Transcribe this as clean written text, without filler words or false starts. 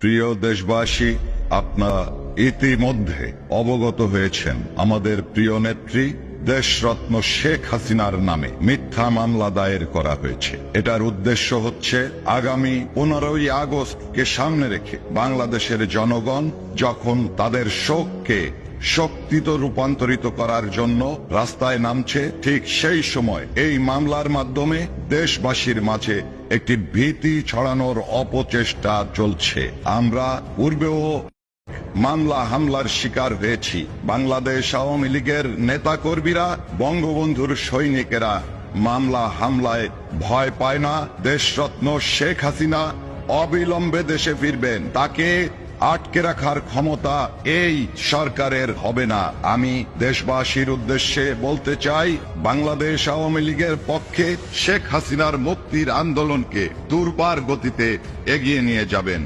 প্রিয় দেশবাসী, আপনারা ইতিমধ্যে অবগত হয়েছেন আমাদের প্রিয় নেত্রী দেশরত্ন শেখ হাসিনার নামে মিথ্যা মামলা দায়ের করা হয়েছে। এটার উদ্দেশ্য হচ্ছে আগামী 15ই আগস্টকে সামনে রেখে বাংলাদেশের জনগণ যখন তাদের শোককে শক্তিতে রূপান্তরিত করার জন্য রাস্তায় নামছে, ঠিক সেই সময় এই মামলার মাধ্যমে দেশবাসীর মাঝে একটি ভীতি ছড়ানোর অপচেষ্টা চলছে। আমরা পূর্বেও মামলা হামলার শিকার হয়েছি। বাংলাদেশ আওয়ামী লীগের নেতাকর্মীরা, বঙ্গবন্ধুর সৈনিকেরা মামলা হামলায় ভয় পায় না। দেশরত্ন শেখ হাসিনা অবিলম্বে দেশে ফিরবেন। তাকে আটকে রাখার ক্ষমতা এই সরকারের হবে না। আমি দেশবাসীর উদ্দেশ্যে বলতে চাই, বাংলাদেশ আওয়ামী লীগের পক্ষে শেখ হাসিনার মুক্তির আন্দোলনকে দুর্বার গতিতে এগিয়ে নিয়ে যাবেন।